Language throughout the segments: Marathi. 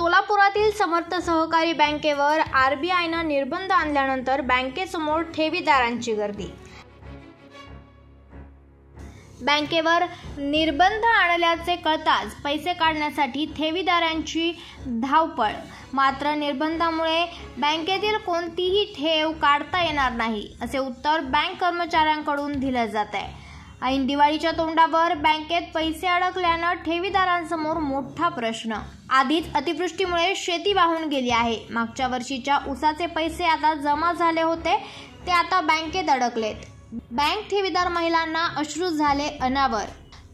सोलापुरातील समर्थ सहकारी बँकेवर आरबीआयनं निर्बंध आणल्यानंतर बँकेसमोर ठेवीदारांची गर्दी। बँकेवर निर्बंध आणल्याचे कळताच पैसे काढण्यासाठी ठेवीदारांची धावपळ। मात्र निर्बंधामुळे बँकेतील कोणतीही ठेव काढता येणार नाही असे उत्तर बँक कर्मचाऱ्यांकडून दिले जात आहे। ऐन दिवाळीच्या तोंडावर बँकेत पैसे अडकल्यानं ठेवीदारांसमोर मोठा प्रश्न। आधीच अतिवृष्टीमुळे शेती वाहून गेली आहे। मागच्या वर्षीच्या ऊसाचे पैसे आता जमा झाले होते ते आता बँकेत अडकलेत। बँक ठेवीदार महिलांना अश्रू झाले अनावर,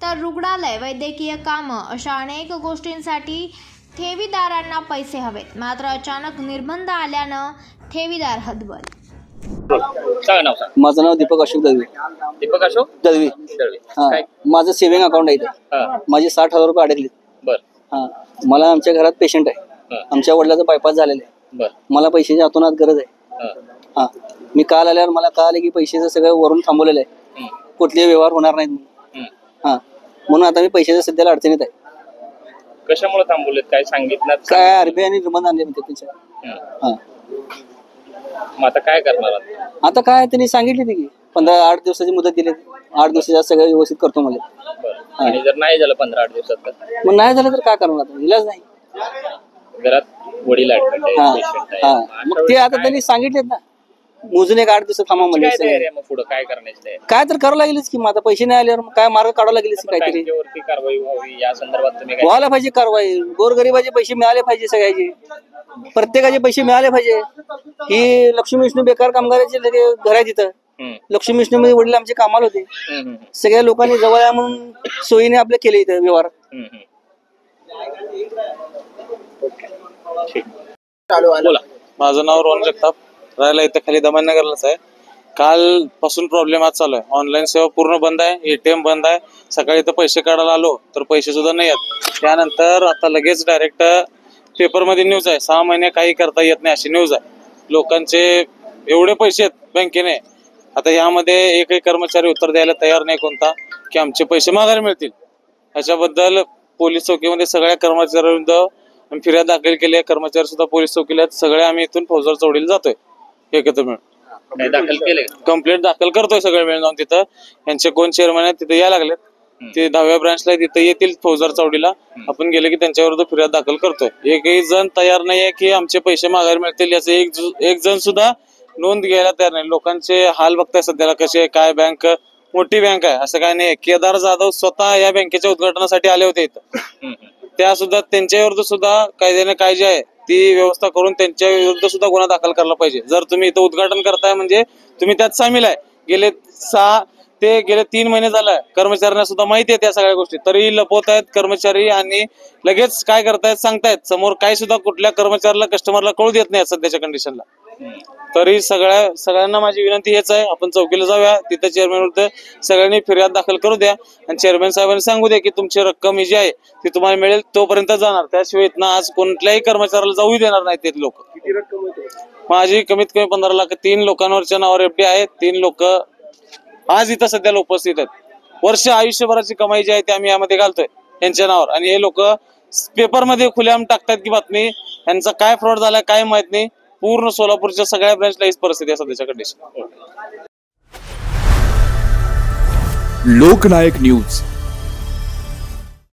तर रुग्णालय, वैद्यकीय कामं अशा अनेक गोष्टींसाठी ठेवीदारांना पैसे हवेत। मात्र अचानक निर्बंध आल्यानं ठेवीदार हतबल। माझं नाव दीपक अशोक दळवी। दीपक अशोक दळवी। माझं सेव्हिंग अकाउंट आहे, माझे 60,000 रुपये अडकले। मला आमच्या घरात पेशंट आहे, आमच्या वडिलांचा बायपास झालेला आहे, मला पैशाची अतोनात गरज आहे। मी काल आल्यावर मला कळाले की पैशाचं सगळं वरून थांबवलेलं आहे, कुठलेही व्यवहार होणार नाहीत। म्हणून आता मी पैशाच्या सध्याला अडचणीत आहे। कशामुळे थांबवलेत काय सांगितलं? काय आरबीआयने निर्बंध आणले म्हणते त्यांच्या। आता काय करणार? आता काय त्यांनी सांगितले की 15-8 दिवसाची मुदत दिली, 8 दिवसात सगळं व्यवस्थित करतो मला। आणि जर नाही झालं 15-8 दिवसात तर मग नाही झालं तर काय करणार? आता इलाज नाही, घरात वडील मग ते आता त्यांनी सांगितलेत ना, मोजून एक 8 दिवस थांबा म्हणजे पुढे काय करायचं? काय तर करावं लागेलच की। मग आता पैसे नाही आल्यावर काय मार्ग काढावं लागेल काहीतरी। कारवाई व्हावी या संदर्भात तुम्ही व्हायला पाहिजे कारवाई। गोरगरिबाचे पैसे मिळाले पाहिजे, सगळ्याचे प्रत्येकाचे पैसे मिळाले पाहिजे। ही लक्ष्मी विष्णू बेकार कामगाराचे घर आहे तिथं। लक्ष्मी विष्णू मध्ये वडील आमचे कामाला होते, सगळ्या लोकांनी जवळ या म्हणून सोयीने आपले केले इथं व्यवहार। माझं नाव रोहन जगताप, राहायला इथं खाली दमननगरलाच आहे। काल पासून प्रॉब्लेम आज चालू आहे। ऑनलाईन सेवा पूर्ण बंद आहे, एटीएम बंद आहे। सकाळी तर पैसे काढायला आलो तर पैसे सुद्धा नाही आहेत। त्यानंतर आता लगेच डायरेक्ट पेपरमध्ये न्यूज आहे, 6 महिने काही करता येत नाही अशी न्यूज आहे। लोकांचे एवढे पैसे आहेत बँकेने, आता यामध्ये एकही कर्मचारी उत्तर द्यायला तयार नाही कोणता की आमचे पैसे माघारी मिळतील। ह्याच्याबद्दल पोलीस चौकीमध्ये सगळ्या कर्मचाऱ्यांविरुद्ध फिर्याद दाखल केली आहे। कर्मचारी सुद्धा पोलीस चौकीला आहेत, सगळे आम्ही इथून फौजदार चौकीला जातोय एकत्र मिळून। दाखल केले, कंप्लेंट दाखल करतोय सगळे मिळून जाऊन तिथं। यांचे कोण चेअरमन आहेत तिथे यायला लागलेत, ते 10व्या ब्रांचला तिथे येतील फौजदार चौकीला। आपण गेले की त्यांच्या विरुद्ध फिर्याद दाखल करतोय। एकही जण तयार नाहीये की आमचे पैसे माघारी मिळतील याचे एक जण सुद्धा नोंद घ्यायला तयार नाही। लोकांचे हाल बघताय सध्याला कसे। काय बँक मोठी बँक आहे असं काय नाही। केदार जाधव स्वतः या बँकेच्या उद्घाटनासाठी आले होते इथं, त्या सुद्धा त्यांच्या विरुद्ध सुद्धा कायद्याने काय जे आहे ती व्यवस्था करून त्यांच्या विरुद्ध सुद्धा गुन्हा दाखल करायला पाहिजे। जर तुम्ही इथं उद्घाटन करताय म्हणजे तुम्ही त्यात सामील आहे। गेले 3 महिने झालाय, कर्मचाऱ्यांना सुद्धा माहिती आहे त्या सगळ्या गोष्टी, तरी लपवत आहेत कर्मचारी आणि लगेच काय करतायत सांगतायत समोर। काही सुद्धा कुठल्या कर्मचाऱ्याला कस्टमरला कळू देत नाही सध्याच्या कंडिशनला। तरी सगळ्यांना माझी विनंती हेच आहे, आपण चौकीला जाऊया, तिथे चेअरमॅन विरुद्ध सगळ्यांनी फिर्याद दाखल करू द्या आणि चेअरमॅन साहेबांनी सांगू द्या की तुमची रक्कम ही जी आहे ती तुम्हाला मिळेल तोपर्यंत जाणार, त्याशिवाय इथनं आज कोणत्याही कर्मचाऱ्याला जाऊ देणार नाही ते लोक। माझी कमीत कमी 15 लाख 3 लोकांवरच्या नावावर एफडी आहे। 3 लोक आज इथं सध्याला उपस्थित आहेत। वर्ष आयुष्यभराची कमाई जी आहे ती आम्ही यामध्ये घालतोय यांच्या नावावर, आणि हे लोक पेपरमध्ये खुलेआम टाकतात की बातमी, यांचा काय फ्रॉड झाला काय माहित नाही। पूर्ण सोलापूरच्या सगळ्या ब्रांचला हीच परिस्थिती आहे सध्याच्या कंडिशन। लोकनायक न्यूज